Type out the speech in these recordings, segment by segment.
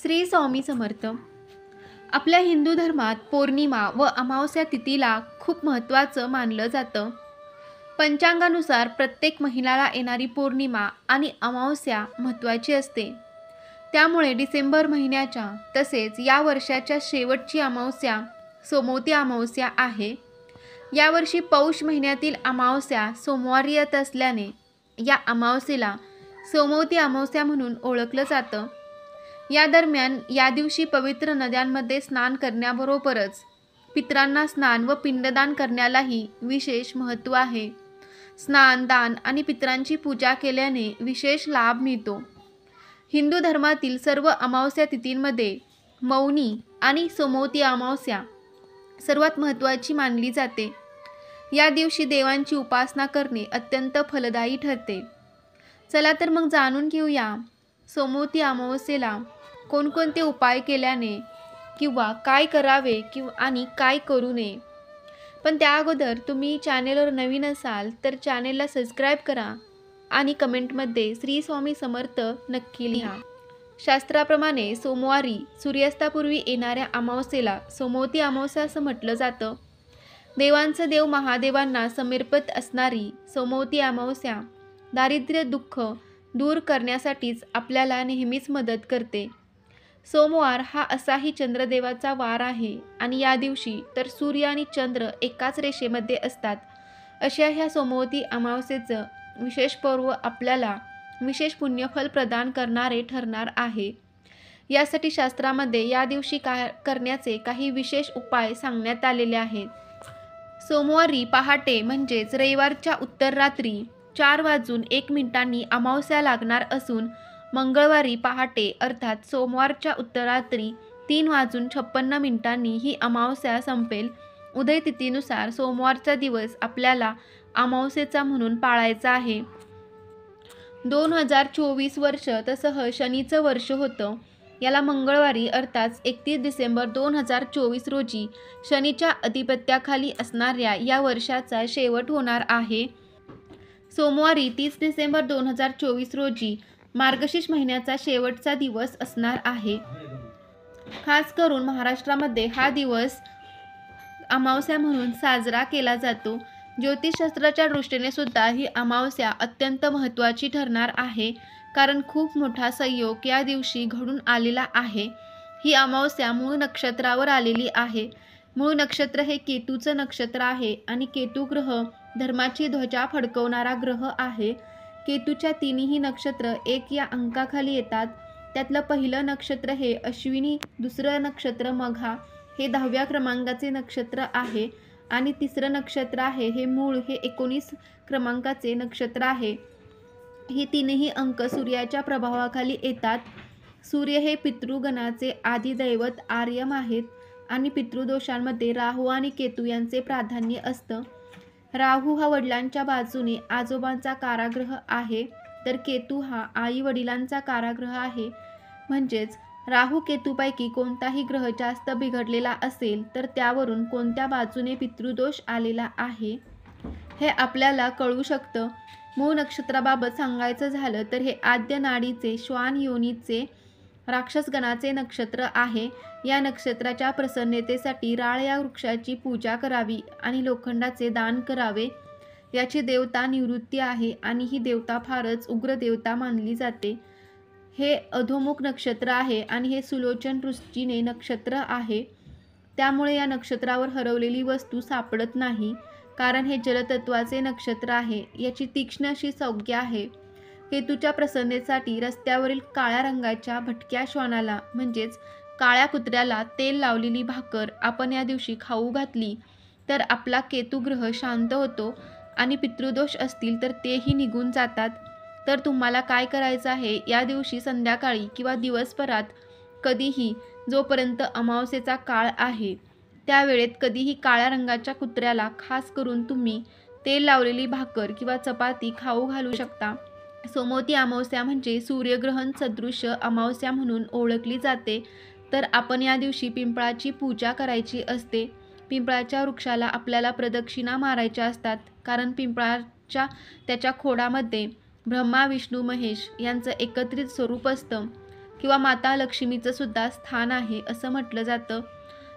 श्री स्वामी समर्थ. आपल्या हिंदू धर्मात पौर्णिमा व अमावस्या तिथीला खूप महत्त्वाचं मानलं जातं. पंचांगानुसार प्रत्येक महिन्याला येणारी पौर्णिमा आणि अमावस्या महत्त्वाची असते. त्यामुळे डिसेंबर महिन्याच्या तसेच या वर्षाच्या शेवटची अमावस्या सोमवती अमावस्या आहे. यावर्षी पौष महिन्यातील अमावस्या सोमवारी येत असल्याने या अमावस्येला सोमवती अमावस्या म्हणून ओळखलं जातं. या दरम्यान या दिवशी पवित्र नद्यांमध्ये स्नान करण्याबरोबरच पितरांना स्नान व पिंडदान करण्यालाही विशेष महत्त्व आहे. स्नान, दान आणि पितरांची पूजा केल्याने विशेष लाभ मिळतो. हिंदू धर्मातील सर्व अमावस्या तिथींमध्ये मौनी आणि सोमवती अमावस्या सर्वात महत्त्वाची मानली जाते. या दिवशी देवांची उपासना करणे अत्यंत फलदायी ठरते. चला तर मग जाणून घेऊया सोमवती अमावस्येला कोणकोणते उपाय केल्याने किंवा काय करावे आणि काय करू नये. पण त्या अगोदर तुम्ही चॅनेलवर नवीन असाल तर चॅनेलला सबस्क्राईब करा आणि कमेंटमध्ये श्री स्वामी समर्थ नक्की लिहा. शास्त्राप्रमाणे सोमवारी सूर्यास्तापूर्वी येणाऱ्या अमावस्येला सोमवती अमावस्या असं म्हटलं जातं. देवांचं देव महादेवांना समर्पित असणारी सोमवती अमावस्या दारिद्र्य दुःख दूर करण्यासाठीच आपल्याला नेहमीच मदत करते. सोमवार हा असाही चंद्रदेवाचा वार आहे आणि या दिवशी तर सूर्य आणि चंद्र एकाच रेषेमध्ये असतात. अशा ह्या सोमवती अमावस्येचं विशेष पर्व आपल्याला विशेष पुण्यफल प्रदान करणारे ठरणार आहे. यासाठी शास्त्रामध्ये या दिवशी करण्याचे काही विशेष उपाय सांगण्यात आलेले आहेत. सोमवारी पहाटे म्हणजेच रविवारच्या उत्तर रात्री 4:01 अमावस्या लागणार असून मंगळवारी पहाटे अर्थात सोमवारच्या उत्तरात्री 3:56 ही अमावस्या संपेल. उदय तिथीनुसार सोमवारचा दिवस आपल्याला अमावस्येचा म्हणून पाळायचा आहे. 2024 वर्ष तसं शनीचं वर्ष होतं. याला मंगळवारी अर्थात 31 डिसेंबर 2024 रोजी शनीच्या अधिपत्याखाली असणाऱ्या या वर्षाचा शेवट होणार आहे. सोमवारी 30 डिसेंबर 2024 रोजी मार्गशीर्ष महिन्याचा शेवटचा दिवस असणार आहे. खास करून महाराष्ट्रामध्ये हा दिवस अमावस्या म्हणून साजरा केला जातो. ज्योतिषशास्त्राच्या दृष्टीने सुद्धा ही अमावस्या अत्यंत महत्त्वाची ठरणार आहे, कारण खूप मोठा संयोग या दिवशी घडून आलेला आहे. ही अमावस्या मूळ नक्षत्रावर आलेली आहे. मूळ नक्षत्र हे केतूचं नक्षत्र आहे आणि केतू ग्रह धर्माची ध्वजा फडकवणारा ग्रह आहे. केतूच्या तिन्ही नक्षत्र एक या अंकाखाली येतात. त्यातलं पहिलं नक्षत्र हे अश्विनी, दुसरं नक्षत्र मघा हे 10व्या क्रमांकाचे नक्षत्र आहे आणि तिसरं नक्षत्र आहे हे मूळ हे 19 क्रमांकाचे नक्षत्र आहे. ही तीनही अंक सूर्याच्या प्रभावाखाली येतात. सूर्य हे पितृगणाचे आदिदैवत आर्यम आहेत आणि पितृदोषांमध्ये राहू आणि केतू यांचे प्राधान्य असतं. राहू हा वडिलांच्या बाजूने आजोबांचा काराग्रह आहे, तर केतू हा आई वडिलांचा काराग्रह आहे. म्हणजेच राहू केतूपैकी कोणताही ग्रह जास्त बिघडलेला असेल तर त्यावरून कोणत्या बाजूने पितृदोष आलेला आहे हे आपल्याला कळू शकतं. मूळ नक्षत्राबाबत सांगायचं झालं तर हे आद्य नाडीचे श्वान योनीचे राक्षसगणाचे नक्षत्र आहे. या नक्षत्राच्या प्रसन्नतेसाठी राळ या वृक्षाची पूजा करावी आणि लोखंडाचे दान करावे. याची देवता निवृत्ती आहे आणि ही देवता फारच उग्र देवता मानली जाते. हे अधोमुख नक्षत्र आहे आणि हे सुलोचन दृष्टीने नक्षत्र आहे. त्यामुळे या नक्षत्रावर हरवलेली वस्तू सापडत नाही, कारण हे जलतत्वाचे नक्षत्र आहे. याची तीक्ष्ण अशी संज्ञा आहे. केतूच्या प्रसन्नतेसाठी रस्त्यावरील काळ्या रंगाच्या भटक्या श्वानाला म्हणजेच काळ्या कुत्र्याला तेल लावलेली भाकर आपण या दिवशी खाऊ घातली तर आपला केतुग्रह शांत होतो आणि पितृदोष असतील तर तेही निघून जातात. तर तुम्हाला काय करायचं आहे, या दिवशी संध्याकाळी किंवा दिवसभरात कधीही जोपर्यंत अमावस्येचा काळ आहे त्यावेळेत कधीही काळ्या रंगाच्या कुत्र्याला खास करून तुम्ही तेल लावलेली भाकर किंवा चपाती खाऊ घालू शकता. सोमवती अमावस्या म्हणजे सूर्यग्रहण सदृश अमावस्या म्हणून ओळखली जाते. तर आपण या दिवशी पिंपळाची पूजा करायची असते. पिंपळाच्या वृक्षाला आपल्याला प्रदक्षिणा मारायच्या असतात, कारण पिंपळाच्या त्याच्या खोडामध्ये ब्रह्मा, विष्णू, महेश यांचं एकत्रित स्वरूप असतं. किंवा माता लक्ष्मीचं सुद्धा स्थान आहे असं म्हटलं जातं.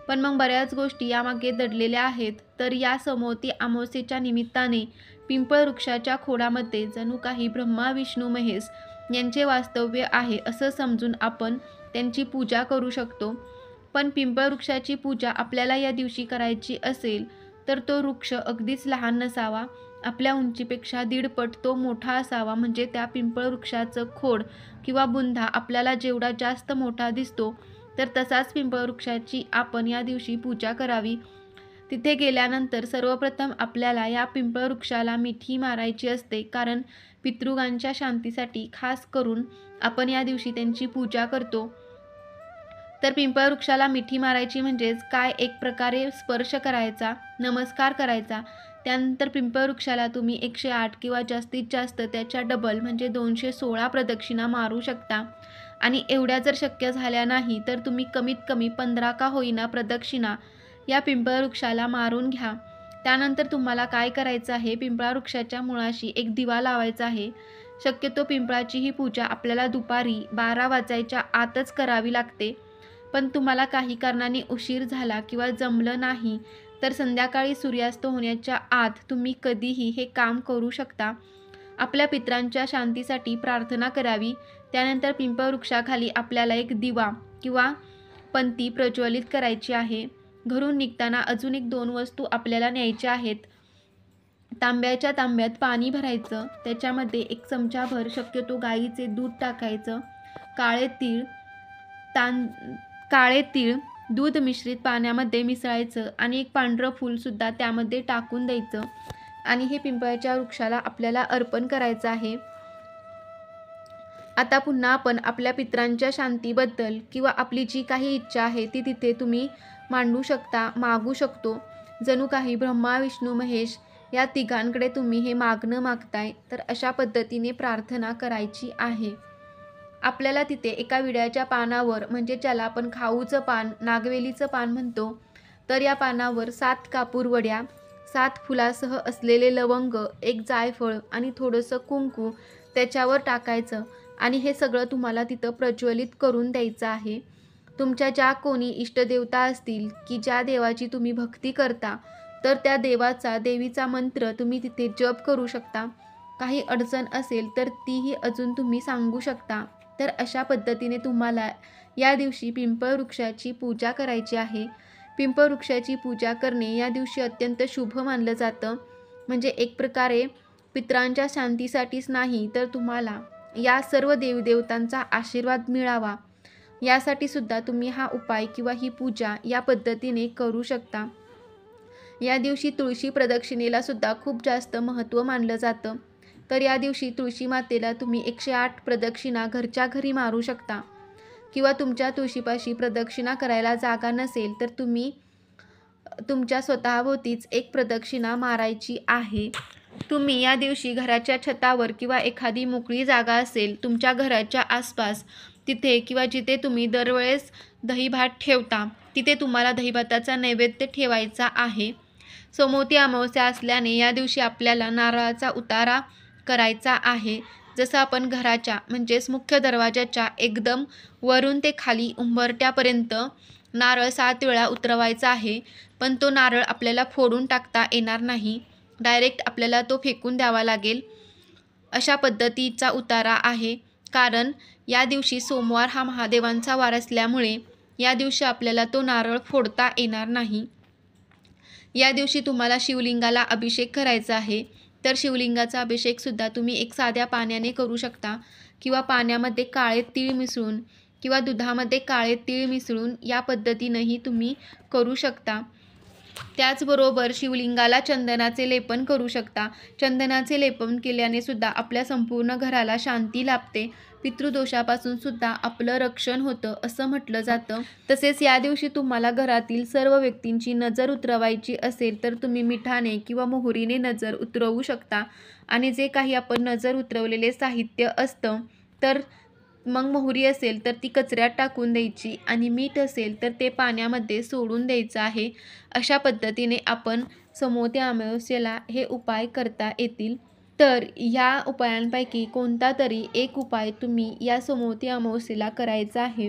पण मग बऱ्याच गोष्टी यामागे दडलेल्या आहेत. तर या समोती अमावस्येच्या निमित्ताने पिंपळ वृक्षाच्या खोडामध्ये जणू काही ब्रह्मा विष्णू महेश यांचे वास्तव्य आहे असं समजून आपण त्यांची पूजा करू शकतो. पण पिंपळ वृक्षाची पूजा आपल्याला या दिवशी करायची असेल तर तो वृक्ष अगदीच लहान नसावा, आपल्या उंचीपेक्षा 1.5 पट तो मोठा असावा. म्हणजे त्या पिंपळ वृक्षाचं खोड किंवा बुंधा आपल्याला जेवढा जास्त मोठा दिसतो तर तसाच पिंपळ वृक्षाची आपण या दिवशी पूजा करावी. तिथे गेल्यानंतर सर्वप्रथम आपल्याला या पिंपळ वृक्षाला मिठी मारायची असते, कारण पितृगांच्या शांतीसाठी खास करून आपण या दिवशी त्यांची पूजा करतो. तर पिंपळ वृक्षाला मिठी मारायची म्हणजेच काय, एक प्रकारे स्पर्श करायचा, नमस्कार करायचा. त्यानंतर पिंपळ वृक्षाला तुम्ही 108 किंवा जास्तीत जास्त त्याच्या डबल म्हणजे 216 प्रदक्षिणा मारू शकता. आणि एवढ्या जर शक्य झाल्या नाही तर तुम्ही कमीत कमी 15 का होईना प्रदक्षिणा या पिंपळ वृक्षाला मारून घ्या. त्यानंतर तुम्हाला काय करायचं आहे, पिंपळा वृक्षाच्या मुळाशी एक दिवा लावायचा आहे. शक्यतो पिंपळाची ही पूजा आपल्याला दुपारी 12 वाजायच्या आतच करावी लागते. पण तुम्हाला काही कारणाने उशीर झाला किंवा जमलं नाही तर संध्याकाळी सूर्यास्त होण्याच्या आत तुम्ही कधीही हे काम करू शकता. आपल्या पितरांच्या शांतीसाठी प्रार्थना करावी. त्यानंतर पिंपळ वृक्षाखाली आपल्याला एक दिवा किंवा पंती प्रज्वलित करायची आहे. घरून निघताना अजून एक 2 वस्तू आपल्याला न्यायच्या आहेत. तांब्याच्या तांब्यात पाणी भरायचं, त्याच्यामध्ये 1 चमचाभर शक्यतो गाईचे दूध टाकायचं. काळे तीळ दूध मिश्रित पाण्यामध्ये मिसळायचं आणि एक पांढरं फूलसुद्धा त्यामध्ये टाकून द्यायचं आणि हे पिंपळाच्या वृक्षाला आपल्याला अर्पण करायचं आहे. आता पुन्हा आपण आपल्या पितरांच्या शांतीबद्दल किंवा आपली जी काही इच्छा आहे ती तिथे तुम्ही मांडू शकता, मागू शकतो. जणू काही ब्रह्मा विष्णू महेश या तिघांकडे तुम्ही हे मागणं मागताय. तर अशा पद्धतीने प्रार्थना करायची आहे. आपल्याला तिथे एका विड्याच्या पानावर, म्हणजे ज्याला आपण खाऊचं पान, नागवेलीचं पान म्हणतो, तर या पानावर 7 कापूर वड्या, 7 फुलासह असलेले लवंग, 1 जायफळ आणि थोडंसं कुंकू त्याच्यावर टाकायचं आणि हे सगळं तुम्हाला तिथं प्रज्वलित करून द्यायचं आहे. तुमच्या ज्या कोणी इष्टदेवता असतील की ज्या देवाची तुम्ही भक्ती करता तर त्या देवीचा मंत्र तुम्ही तिथे जप करू शकता. काही अडचण असेल तर तीही अजून तुम्ही सांगू शकता. तर अशा पद्धतीने तुम्हाला या दिवशी पिंपळ वृक्षाची पूजा करायची आहे. पिंपळ वृक्षाची पूजा करणे या दिवशी अत्यंत शुभ मानलं जातं. म्हणजे एक प्रकारे पितरांच्या शांतीसाठीच नाही तर तुम्हाला या सर्व देवदेवतांचा आशीर्वाद मिळावा यासाठी सुद्धा तुम्ही हा उपाय किंवा ही पूजा या पद्धतीने करू शकता. या दिवशी तुळशी प्रदक्षिणेला सुद्धा खूप जास्त महत्त्व मानलं जातं. तर या दिवशी तुळशी मातेला तुम्ही 108 प्रदक्षिणा घरच्या घरी मारू शकता किंवा तुमच्या तुळशीपाशी प्रदक्षिणा करायला जागा नसेल तर तुम्ही तुमच्या स्वतःभोवतीच 1 प्रदक्षिणा मारायची आहे. तुम्ही या दिवशी घराच्या छतावर किंवा एखादी मोकळी जागा असेल तुमच्या घराच्या आसपास तिथे किंवा जिथे तुम्ही दरवेळेस दहीभात ठेवता तिथे तुम्हाला दहीभाताचा नैवेद्य ठेवायचा आहे. सोमवती अमावस्या असल्याने या दिवशी आपल्याला नारळाचा उतारा करायचा आहे. जसं आपण घराच्या म्हणजेच मुख्य दरवाजाच्या एकदम वरून ते खाली उंबरट्यापर्यंत नारळ 7 वेळा उतरवायचा आहे. पण तो नारळ आपल्याला फोडून टाकता येणार नाही, डायरेक्ट आपल्याला तो फेकून द्यावा लागेल. अशा पद्धतीचा उतारा आहे. कारण या दिवशी सोमवार हा महादेवांचा वार असल्यामुळे या दिवशी आपल्याला तो नारळ फोडता येणार नाही. या दिवशी तुम्हाला शिवलिंगाला अभिषेक करायचा आहे. तर शिवलिंगाचा अभिषेकसुद्धा तुम्ही एक साध्या पाण्याने करू शकता किंवा पाण्यामध्ये काळे तीळ मिसळून किंवा दुधामध्ये काळे तीळ मिसळून या पद्धतीनेही तुम्ही करू शकता. त्याचबरोबर शिवलिंगाला चंदनाचे लेपन करू शकता. चंदनाचे लेपन केल्याने सुद्धा आपल्या संपूर्ण घराला शांती लाभते. पितृदोषापासून सुद्धा आपलं रक्षण होतं असं म्हटलं जातं. तसेच या दिवशी तुम्हाला घरातील सर्व व्यक्तींची नजर उतरवायची असेल तर तुम्ही मिठाने किंवा मोहरीने नजर उतरवू शकता. आणि जे काही आपण नजर उतरवलेले साहित्य असतं तर मग मोहरी असेल तर ती कचऱ्यात टाकून द्यायची आणि मीठ असेल तर ते पाण्यामध्ये सोडून द्यायचं आहे. अशा पद्धतीने आपण सोमवती अमावस्येला हे उपाय करता येतील. तर ह्या उपायांपैकी कोणता तरी एक उपाय तुम्ही या सोमवती अमावस्येला करायचा आहे.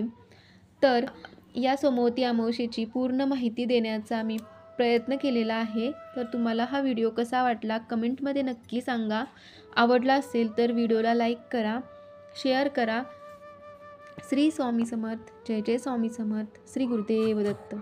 तर या सोमवती अमावस्येची पूर्ण माहिती देण्याचा मी प्रयत्न केलेला आहे. तर तुम्हाला हा व्हिडिओ कसा वाटला कमेंटमध्ये नक्की सांगा. आवडला असेल तर व्हिडिओला लाईक करा, शेअर करा. श्री स्वामी समर्थ. जय जय स्वामी समर्थ. श्री गुरुदेव दत्त.